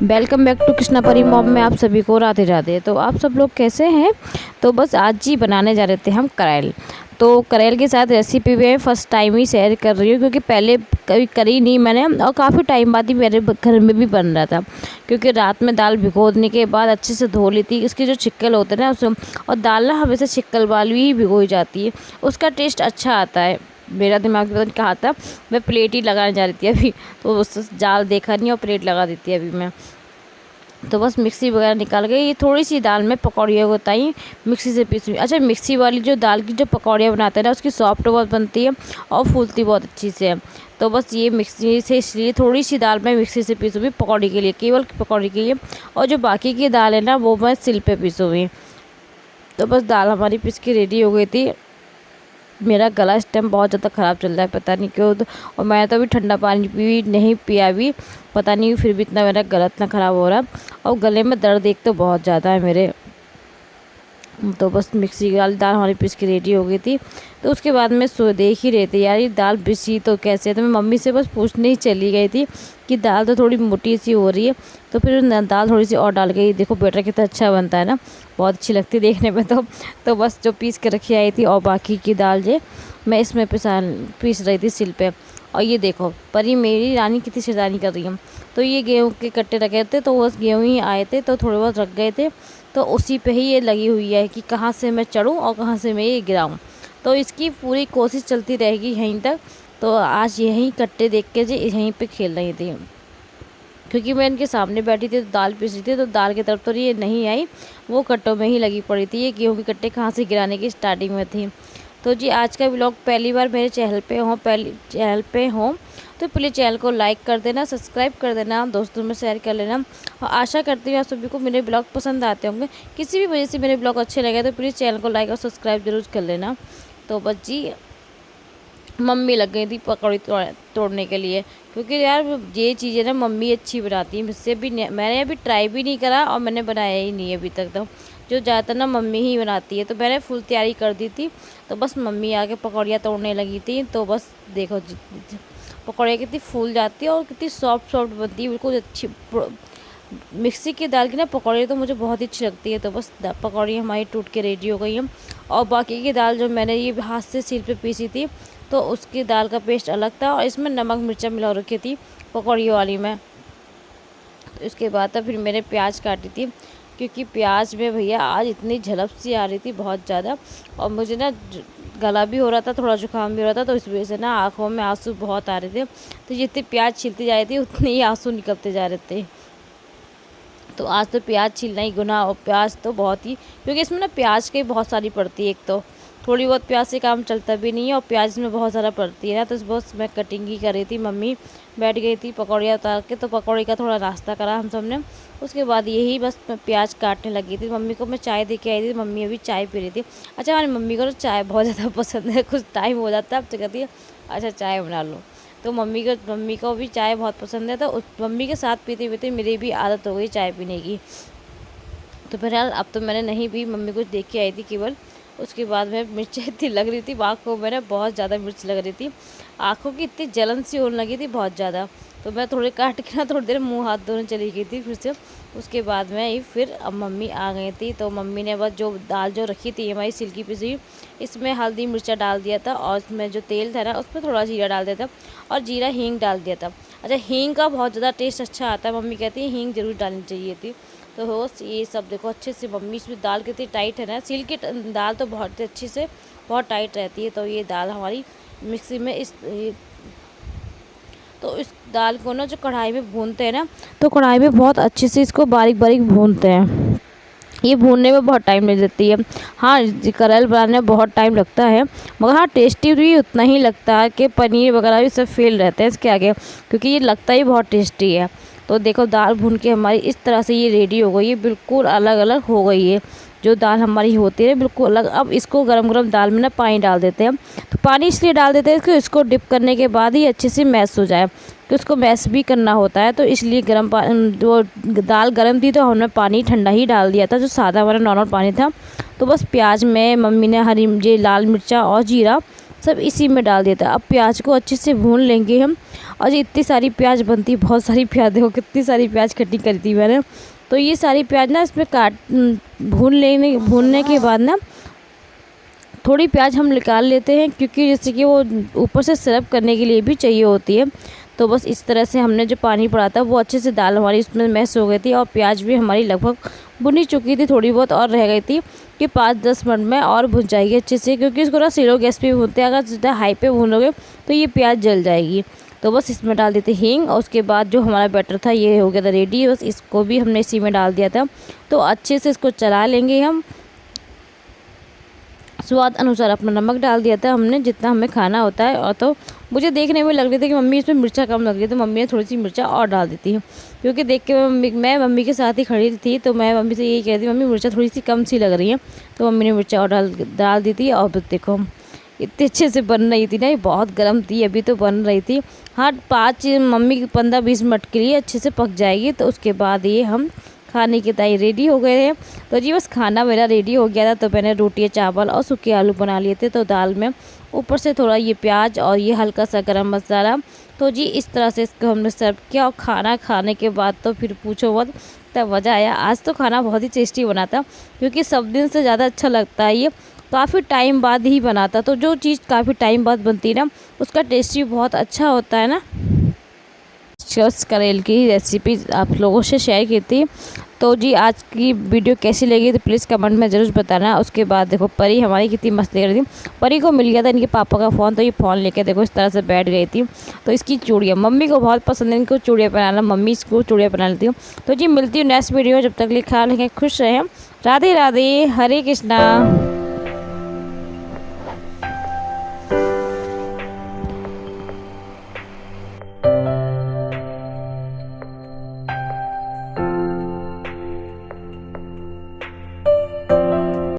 Welcome back to Krishna परी mom में आप सभी को राधे राधे। तो आप सब लोग कैसे हैं। तो बस आज ही बनाने जा रहे थे हम करेल। तो करेल के साथ रेसिपी भी फर्स्ट टाइम ही शेयर कर रही हूँ, क्योंकि पहले कभी करी नहीं मैंने, और काफ़ी टाइम बाद ही मेरे घर में भी बन रहा था। क्योंकि रात में दाल भिगोने के बाद अच्छे से धो ली थी, इसके जो छिक्कल होते हैं ना उसमें, और दाल ना हमेशा छिक्कल वाली ही भिगोई जाती है, उसका टेस्ट अच्छा आता है। मेरा दिमाग में पता नहीं कहा था, मैं प्लेट ही लगाने जा रही थी अभी, तो उस जाल देखा नहीं और प्लेट लगा दी थी अभी मैं। तो बस मिक्सी वगैरह निकाल गई। ये थोड़ी सी दाल में पकौड़ियाँ होती मिक्सी से पीसी हुई। अच्छा, मिक्सी वाली जो दाल की जो पकौड़ियाँ बनाते हैं ना, उसकी सॉफ्ट बहुत बनती है और फूलती बहुत अच्छी से है। तो बस ये मिक्सी से, इसलिए थोड़ी सी दाल मैं मिक्सी से पीसी हुई पकौड़ी के लिए, केवल पकौड़ी के लिए, और जो बाकी की दाल है ना वो मैं सिल पे पीसी हुई। तो बस दाल हमारी पीस के रेडी हो गई थी। मेरा गला इस टाइम बहुत ज़्यादा ख़राब चल रहा है, पता नहीं क्यों। और मैं तो अभी ठंडा पानी भी नहीं पिया अभी, पता नहीं फिर भी इतना मेरा गला इतना ख़राब हो रहा है, और गले में दर्द एक तो बहुत ज़्यादा है मेरे। तो बस मिक्सी वाली दाल हमारी पीस की रेडी हो गई थी। तो उसके बाद मैं देख ही रही थी यार ये दाल पिसी तो कैसे है। तो मैं मम्मी से बस पूछने ही चली गई थी कि दाल तो थोड़ी मोटी सी हो रही है। तो फिर दाल थोड़ी सी और डाल के, देखो बेटर कितना अच्छा बनता है ना, बहुत अच्छी लगती है देखने में। तो बस जो पीस के रखी आई थी और बाकी की दाल जो मैं इसमें पीस रही थी सिल पे। और ये देखो परी मेरी रानी कितनी शैतानी कर रही है। तो ये गेहूँ के कट्टे रखे थे, तो बस गेहूँ ही आए थे तो थोड़े बहुत रख गए थे, तो उसी पे ही ये लगी हुई है कि कहाँ से मैं चढ़ूँ और कहाँ से मैं ये गिराऊँ। तो इसकी पूरी कोशिश चलती रहेगी यहीं तक। तो आज यहीं कट्टे देख के जी यहीं पे खेल रही थी, क्योंकि मैं इनके सामने बैठी थी तो दाल पीस रही थी, तो दाल की तरफ तो ये नहीं आई, वो कट्टों में ही लगी पड़ी थी। ये गेहूँ के कट्टे कहाँ से गिराने की स्टार्टिंग में थी। तो जी आज का व्लॉग पहली बार मेरे चैनल पे हो तो प्लीज़ चैनल को लाइक कर देना, सब्सक्राइब कर देना, दोस्तों में शेयर कर लेना। और आशा करती हूँ आप सभी को मेरे ब्लॉग पसंद आते होंगे। किसी भी वजह से मेरे ब्लॉग अच्छे लगे तो प्लीज़ चैनल को लाइक और सब्सक्राइब जरूर कर लेना। तो बस जी मम्मी लग गई थी पकौड़ी तोड़ने के लिए, क्योंकि यार ये चीज़ें ना मम्मी अच्छी बनाती है, मुझसे भी मैंने अभी ट्राई भी नहीं करा और मैंने बनाया ही नहीं अभी तक। तो जो ज़्यादातर ना मम्मी ही बनाती है, तो मैंने फुल तैयारी कर दी थी। तो बस मम्मी आके पकौड़ियाँ तोड़ने लगी थी। तो बस देखो पकौड़ियाँ कितनी फूल जाती है और कितनी सॉफ्ट बनती है, बिल्कुल अच्छी। मिक्सी की दाल की ना पकौड़ी तो मुझे बहुत ही अच्छी लगती है। तो बस पकौड़ी हमारी टूट के रेडी हो गई है। और बाकी की दाल जो मैंने ये हाथ से सिल पे पीसी थी, तो उसकी दाल का पेस्ट अलग था और इसमें नमक मिर्चा मिला रखी थी पकौड़ी वाली में। तो इसके बाद तो फिर मैंने प्याज काटी थी, क्योंकि प्याज में भैया आज इतनी झलक सी आ रही थी बहुत ज़्यादा, और मुझे ना गला भी हो रहा था, थोड़ा जुकाम भी हो रहा था, तो इस वजह से ना आँखों में आंसू बहुत आ रहे थे। तो जितनी प्याज छिलती जा रही थी उतने ही आंसू निकलते जा रहे थे। तो आज तो प्याज छीलना ही गुनाह, और प्याज तो बहुत ही, क्योंकि इसमें ना प्याज की बहुत सारी पड़ती है। एक तो थोड़ी बहुत प्याज से काम चलता भी नहीं है, और प्याज में बहुत ज़्यादा पड़ती है ना। तो बस मैं कटिंग ही कर रही थी, मम्मी बैठ गई थी पकौड़ियाँ उतार के, तो पकौड़ी का थोड़ा नाश्ता करा हम सब ने। उसके बाद यही बस मैं प्याज काटने लगी थी। मम्मी को मैं चाय दे के आई थी, मम्मी अभी चाय पी रही थी। अच्छा, हमारी मम्मी को तो चाय बहुत ज़्यादा पसंद है, कुछ टाइम हो जाता है अब तो कहती है अच्छा चाय बना लो। तो मम्मी को भी चाय बहुत पसंद है, तो उस मम्मी के साथ पीते पीते मेरी भी आदत हो गई चाय पीने की। तो फिलहाल अब तो मैंने नहीं पी, मम्मी कुछ देख के आई थी केवल। उसके बाद में मिर्च इतनी लग रही थी आँखों में ना, बहुत ज़्यादा मिर्च लग रही थी, आँखों की इतनी जलन सी होने लगी थी बहुत ज़्यादा। तो मैं थोड़े काट के ना थोड़ी देर मुँह हाथ धोने चली गई थी फिर से। उसके बाद में फिर अब मम्मी आ गई थी, तो मम्मी ने बस जो दाल जो रखी थी हमारी सिल्की पिसी, इसमें हल्दी मिर्चा डाल दिया था, और इसमें जो तेल था ना उसमें थोड़ा जीरा डाल दिया था, और जीरा हींग डाल दिया था। अच्छा, हींग का बहुत ज़्यादा टेस्ट अच्छा आता है, मम्मी कहती है हींग जरूर डालनी चाहिए थी। तो हो ये सब देखो अच्छे से मम्मी, इसमें दाल कितनी टाइट है ना, सिल की दाल तो बहुत अच्छे से बहुत टाइट रहती है। तो ये दाल हमारी मिक्सी में तो इस दाल को ना जो कढ़ाई में भूनते हैं ना, तो कढ़ाई में बहुत अच्छे से इसको बारीक बारीक भूनते हैं। ये भूनने में बहुत टाइम लग जाती है। हाँ, करेल बनाने में बहुत टाइम लगता है, मगर हाँ टेस्टी भी उतना ही लगता है कि पनीर वगैरह भी सब फेल रहते हैं इसके आगे, क्योंकि ये लगता ही बहुत टेस्टी है। तो देखो दाल भून के हमारी इस तरह से ये रेडी हो गई है, बिल्कुल अलग अलग हो गई है जो दाल हमारी होती है बिल्कुल अलग। अब इसको गरम गरम दाल में ना पानी डाल देते हैं। तो पानी इसलिए डाल देते हैं कि इसको डिप करने के बाद ही अच्छे से मैश हो जाए, कि उसको मैश भी करना होता है। तो इसलिए गर्म पानी, जो दाल गर्म थी तो हमने पानी ठंडा ही डाल दिया था, जो सादा हमारा नॉर्मल पानी था। तो बस प्याज में मम्मी ने हरी ये लाल मिर्चा और जीरा सब इसी में डाल दिया था। अब प्याज को अच्छे से भून लेंगे हम, और जी इतनी सारी प्याज बनती, बहुत सारी प्याज, देखो कितनी सारी प्याज कटिंग करी थी मैंने। तो ये सारी प्याज ना इसमें भूनने के बाद ना थोड़ी प्याज हम निकाल लेते हैं, क्योंकि जैसे कि वो ऊपर से सर्व करने के लिए भी चाहिए होती है। तो बस इस तरह से हमने जो पानी पड़ा था वो अच्छे से दाल हमारी इसमें मैश हो गई थी, और प्याज भी हमारी लगभग भुनी चुकी थी, थोड़ी बहुत और रह गई थी कि 5-10 मिनट में और भुन जाएगी अच्छे से, क्योंकि इसको ना स्लो गैस पे भूनते हैं, अगर ज़्यादा हाई पे भूनोगे तो ये प्याज जल जाएगी। तो बस इसमें डाल देते हींग, और उसके बाद जो हमारा बैटर था ये हो गया था रेडी। बस इसको भी हमने इसी में डाल दिया था। तो अच्छे से इसको चला लेंगे हम। स्वाद अनुसार अपना नमक डाल दिया था हमने, जितना हमें खाना होता है। और तो मुझे देखने में लग रही थी कि मम्मी इसमें मिर्चा कम लग रही है, तो मम्मी ने थोड़ी सी मिर्चा और डाल दी थी, क्योंकि देख के मैं मम्मी के साथ ही खड़ी थी, तो मैं मम्मी से यही कह रही थी, मम्मी मिर्चा थोड़ी सी कम सी लग रही है। तो मम्मी ने मिर्चा और डाल दी थी। और देखो इतने अच्छे से बन रही थी ना, ये बहुत गर्म थी, अभी तो बन रही थी। हाँ, 15-20 मिनट के लिए अच्छे से पक जाएगी, तो उसके बाद ये हम खाने के ताई रेडी हो गए हैं। तो जी बस खाना मेरा रेडी हो गया था। तो मैंने रोटी, चावल और सूखे आलू बना लिए थे। तो दाल में ऊपर से थोड़ा ये प्याज और ये हल्का सा गरम मसाला। तो जी इस तरह से इसको हमने सर्व किया, और खाना खाने के बाद तो फिर पूछो मत, तब मज़ा आया। आज तो खाना बहुत ही टेस्टी बना था, क्योंकि सब दिन से ज़्यादा अच्छा लगता है ये, काफ़ी टाइम बाद ही बना था। तो जो चीज़ काफ़ी टाइम बाद बनती है ना, उसका टेस्ट भी बहुत अच्छा होता है ना। करेल की रेसिपी आप लोगों से शेयर की थी। तो जी आज की वीडियो कैसी लगी तो प्लीज़ कमेंट में ज़रूर बताना। उसके बाद देखो परी हमारी कितनी मस्त लग रही थी। परी को मिल गया था इनके पापा का फ़ोन, तो ये फ़ोन लेके देखो इस तरह से बैठ गई थी। तो इसकी चूड़ियाँ मम्मी को बहुत पसंद है, इनको चूड़ियाँ पहनाना, मम्मी इसको चूड़ियाँ पहना लेती हूँ। तो जी मिलती हूँ नेक्स्ट वीडियो, जब तक लिए ख्याल रखें, खुश रहें। राधे राधे, हरे कृष्णा।